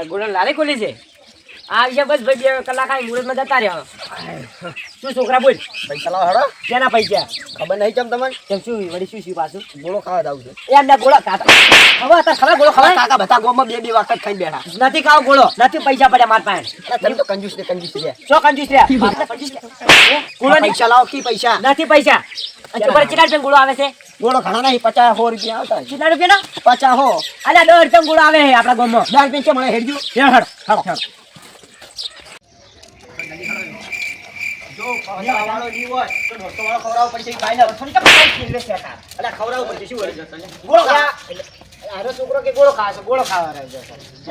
ગોળો લારી ખોલી છે આ વિશે બસ ભાઈ 2 કલાક આ મુહૂર્તમાં જતા રહ્યા શું છોકરા બોલ પૈસા લાવો હેડો કેના પૈસા ખબર નહીં કેમ તમને કેમ શું વળી શું પાછું ગોળો ખાવા જાવ છે એ એમને ગોળો ખાતા હવે તાર ખબર ગોળો ખવાય કાકા બધા ગોમાં બે વખત ખાઈ બેઠા નથી ખાવ ગોળો નથી પૈસા પડ્યા માર પાસે તમે તો કંજૂસ છે શું કંજૂસ રહ્યા આપણે કંજૂસ ગોળો પૈસા લાવો કી પૈસા નથી પૈસા ચોપર કેટલા રૂપિયા ગોળો આવે છે ગોળો ઘણા નહીં 50 100 રૂપિયા આવતા કેટલા રૂપિયા 50 100 અલ્યા 10 રૂપિયા ગોળો આવે છે આપણા ગામમાં 10 રૂપિયા મળે હેડજો હેડ જો ખાવાનો જીવ હોય તો ઢોસો વાળો ખવડાવવો પડશે ભાઈ ને થોડી કમ કિલ્લે છે કા અલા ખવડાવવો પડશે શું વળી જશે ગોળો ખા આરો છોકરો કે ગોળો ખાશે ગોળો ખાવા રહે છે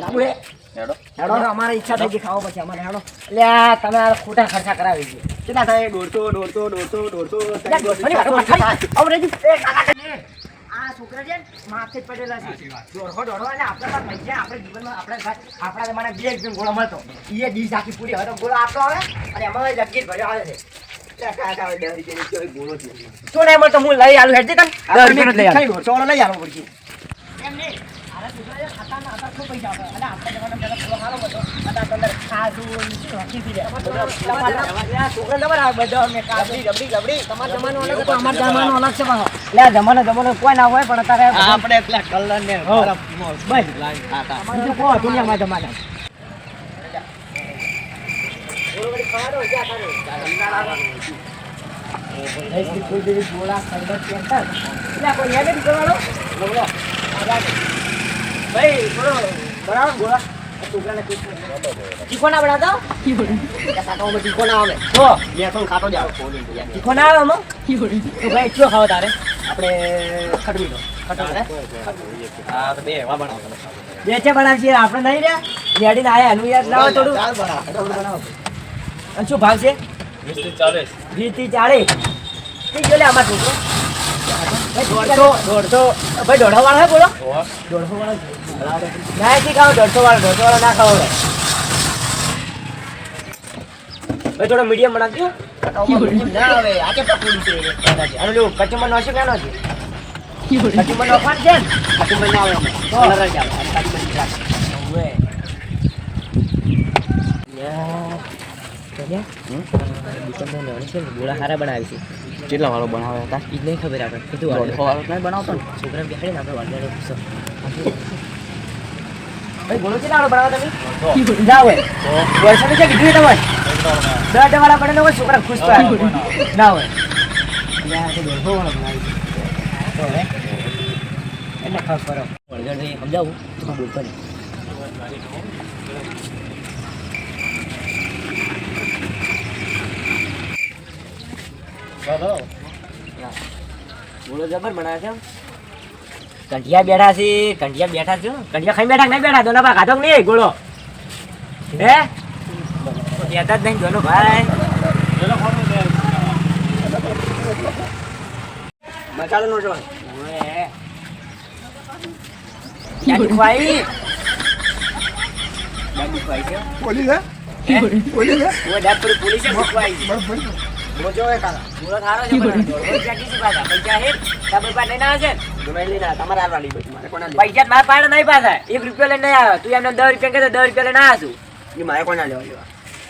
રામુ હે હેડો હેડો અમારી ઈચ્છા થઈ ગઈ ખાવા પછી અમારે હેડો અલ્યા તમે આ ખોટા ખર્ચા કરાવી છે કેટલા થાય 150 આ છોકરા છે માથે જ પડેલા છે દોડો અને આપણા પાસે પૈસા આપણે જીવનમાં આપણા જમાના 2 રૂપિયા ગોળો મળતો એ ડીશ આખી પૂરી હવે તો ગોળો આપણો આવે અને એમાં લગીર ભર્યો આવે છે કાકા 10 રૂપિયાની કોઈ ગોળો છે શું નહીં મળતો હું લઈ આલું હેડ દે તને 10 રૂપિયા લઈ આલું ઢોસો વાળો લઈ આવવો પડશે એમ નહીં આરા છોકરા છે ખાતાના આધાર શું પૈસા આવે અને આપણા જમાનામાં પેલા ગોળો ખાલો બધો અત્યારે અંદર ખાધું શું હકી થી છોકરા નંબર આવે બધો અમે કાબડી ગબડી તમારો જમાનો અલગ હતો અમારો જમાનો અલગ છે પાછો એટલે જમાનો કોઈ ના હોય પણ અત્યારે આપણે પેલા કલર ને બસ બીજું કોઈ હતું નહીં અમારા જમાના ભાઈ બરાબર ગોળા છોકરાને તીખો ના બનાવતા તીખો ના આવે તો મેં તો ખાતો જ આવે તીખો ના આવે આમાં તો ભાઈ શું ખાવ તારે આપણે ખટવી દો હા તો બે એવા બનાવો બે છે બનાવશે આપણે નહીં રહ્યા લેડીને આયા એનું યાદ લાવો થોડું દાળ બનાવો અને શું ભાવ છે 20 થી 40 20 થી 40 કઈ ગયો લે આમાં છોકરો 150 ભાઈ 150 વાળો હે બોલો 150 વાળો ના એથી ખાઓ 150 વાળો ના ખાઓ ભાઈ થોડો મીડિયમ બનાવજો ના આવે આ કે પૂરી છે અને જો કચુંબર નો છે કે નો છે કચુંબર નો ખાન છે કચુંબર ના આવે કલર જ આવે ગોળા સારા બનાવી છે કેટલા વાળો બનાવ્યા હતા એ નહીં ખબર આપણે કીધું વાળો નહીં બનાવતો ને છોકરા બેહાડે ને આપણે વાળવાનો પૂછો ભાઈ ગોળો કેટલા વાળો બનાવો તમે ના હોય વર્ષો છે કીધું તમારે 10 વાળા પડે હોય છોકરા ખુશ થાય ના હોય એટલે 150 વાળો બનાવી તો હવે એટલે ખાસ કરો વળગડ સમજાવું તો બોલતો નહીં ગોળો જબર બનાવે છે કંઠિયા બેઠા છે કંઠિયા ખાઈ બેઠા નહીં બેઠા દોનો ભાઈ ખાધો નહીં ગોળો હે કહેતા જ નહીં દોનો ભાઈ મસાલો નો જો ક્યાંથી ખવાઈ પોલીસ હે પોલીસ હે ઓ ડાક્ટર પોલીસ છે ખવાઈ મોજો હે કાકા ગોળો થારો છે પણ ક્યાંથી છે પાછા પૈસા હે તમે પાસે લઈને આવે છે તમે લઈને તમારે આવા લઈ પછી મારે કોના પૈસા મારા પાસે નહીં પાછા 1 રૂપિયા લઈને નહીં આવ્યો તું એમને 10 રૂપિયા કહેતો 10 રૂપિયા લઈને આવ્યા છું એ મારે કોના લેવા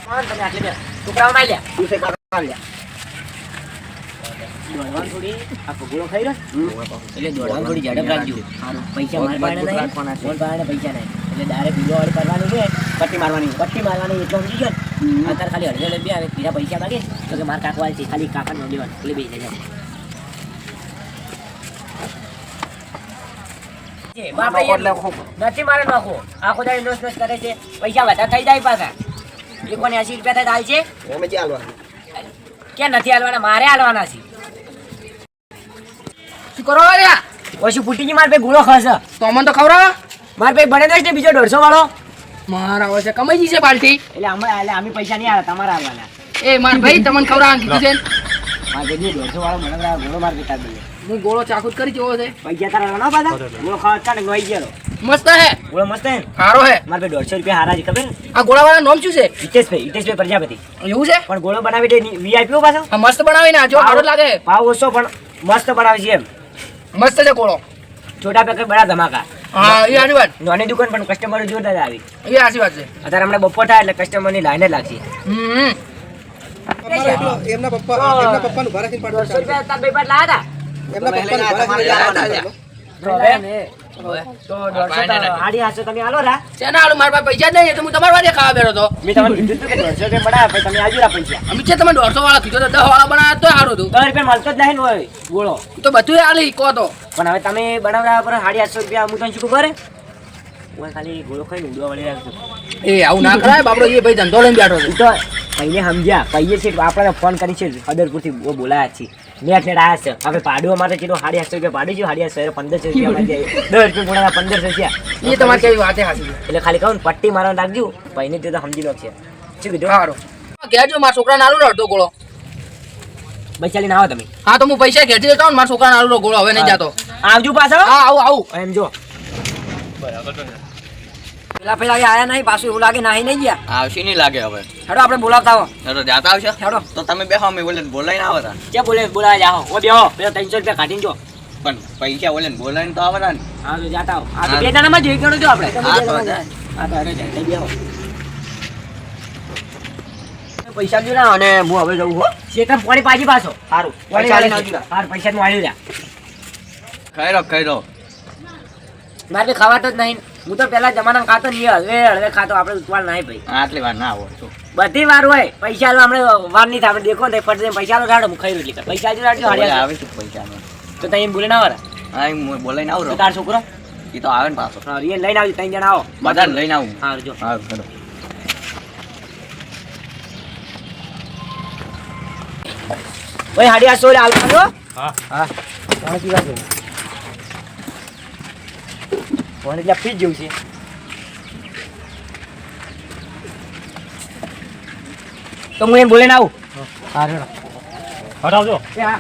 કોણ તમે આટલે બે છોકરાઓ માં લ્યા તું સે કાકા લે દોડવાનું થોડી આ ગોળો ખાઈ રહ્યો એટલે દોડવાનું થોડી ઝડપ રાખજો પૈસા મારા પાસે નહીં ફોન પાસે પૈસા નહીં એટલે ડાયરેક્ટ વિડીયો ઓર્ડર કરવાનું છે પટ્ટી મારવાની એટલો સમજી ગયો અત્યારે ખાલી અડધો બે આવે બીજા પૈસા માગે તો કે મારા કાકવાલ છે ખાલી કાકાને લેવાનું એટલે બે જાય નથી મારે નાખો આખો દાડી નોસ કરે છે પૈસા વધારે થઈ જાય પાછા 180 રૂપિયા થાય છે એમ જ આલવા કે નથી હાલવાના મારે હાલવાના છે શું કરો લ્યા પછી ફૂટીજી માર ભાઈ ગુળો ખાશે તો અમને તો ખવડાવો માર ભાઈ બને દે બીજો 150 વાળો મારા હવે કમાઈ જશે બાલટી એટલે અમે પૈસા નહીં આવ્યા તમારા આવવાના એ માર ભાઈ તમને ખવડાવવાનું કીધું છે માર ભાઈ 150 વાળો મને ગુળો માર પીતા દે હું ગોળો ચાખુટ કરી જોવો છે પૈસા તારા ના પાછા ગુળો ખાવા કાઢ નોઈ ગયો મસ્ત હે ગુળો મસ્ત હે સારો હે માર ભાઈ 150 રૂપિયા હારા છે ખબર આ ગોળાવાળા નામ શું છે હિતેશભાઈ પ્રજાપતિ એવું છે પણ ગોળો બનાવી દે વીઆઈપી પાછો આ મસ્ત બનાવીને જો સારો લાગે ભાવ ઓછો પણ મસ્ત બનાવે છે એમ મસ્ત છે ગોળો छोटा पैकेट बड़ा धमाका હા એ સાચી વાત નાની દુકાન પણ કસ્ટમર જોરદાર આવી એ સાચી વાત છે અત્યારે હમણાં બપોર થાય એટલે કસ્ટમરની લાઈન જ લાગશે હમ એમના પપ્પાનું ઘર રાખીને પાડવાનું 100 રૂપિયા તાર બે પાટ લાયા એમના પપ્પાનું ઘર રાખીને તો 150 હાડી હાસો તમે આલો રા શેના હારું મારા પાસે પૈસા જ નહીં તો હું તમારા વાડે ખાવા બેઠો તો મેં તમને કીધું હતું કે 150 રૂપિયા બનાવ્યા પછી તમે આજુ રા પૈસા અમે છે તમે 150 વાળા કીધો તો 10 વાળા બનાવ્યા તો સારું હતું 10 રૂપિયા મળતો જ નહીં ને હોય ગોળો તો બધું આલી કહો તો પણ હવે તમે બનાવડા પર 850 રૂપિયા હું તને શું કરે હું ખાલી ગોળો ખાઈને ઉડવા વળી રાખજો એ આવું ના કરાય બાપડો એ ભાઈ ધંધો લઈને બેઠો છે ઈ તો કઈને સમજ્યા કહીએ છીએ આપણે ફોન કરી છે હદરપુરથી બોલાયા છીએ નેટ આયા છે આપણે પાડવા માટે ચેટલો 850 રૂપિયા પાડી છે 850 1500 રૂપિયા માં 10 રૂપિયા ગુણાના 1500 થયા એ તમારે કેવી વાત હાચી એટલે ખાલી કહું પટ્ટી મારવા રાખજો ભાઈને તે તો સમજી લો છે શું કીધું સારું કહેજો મારા છોકરાને આલુ અડધો ગોળો બચાલી ના આવો તમે હા તો હું પૈસા ઘેરથી લેતો મારા છોકરાને આલુ ગોળો હવે નહીં જાતો આવજો પાછો હા આવું એમ જો પેલા આયા નહીં પાછું એવું લાગે નાહી નહીં ગયા આવશે નહીં લાગે હવે હેડો આપણે બોલાવતા હો તો જાતા આવશે હેડો તો તમે બેહો અમે બોલાઈને આવો તા કે બોલાવા જાઓ ઓ બેહો પેલા 300 રૂપિયા કાઢીને જો પણ પૈસા બોલાઈને તો આવતા ને હા તો જાતા આવો આ તો બે જણામાં જોઈ ગણો જો આપણે હા તો જાય. હા તો અરે જાય બેહો પૈસા જો ના અને હું હવે જઉં હો શેતમ પાણી પાજી પાછો સારું પાણી વાળી નાખી દો. સારું પૈસા નું આવી રહ્યા ખાઈ લો મારે ખાવા તો જ નહીં હું તો પેલા જમાના ખાતો નહીં હળવે ખાતો આપણે ઉતવાળ નહીં ભાઈ આટલી વાર ના આવો તો બધી વાર હોય પૈસા લો આપણે વાર નહીં થાય આપણે દેખો ને ફટ દઈને પૈસા લો રાડો હું ખાઈ રોટલી કર પૈસા જો રાડજો હાડ્યા આવે છે પૈસા તો તઈ બોલે ના વાળા હા હું બોલાઈને આવું તો રહો તાર છોકરો એ તો આવે ને પાછો હા રિયલ લઈને આવજો 3 જણા આવો બધાને લઈને આવું હા જો હા ચલો ઓય હાડી આ સોલે હાલ જો હા હા કોણ કી વાત છે કોણ એટલે ફીટ જેવું છે તો હું એને બોલે ના આવું હા હટાવજો હા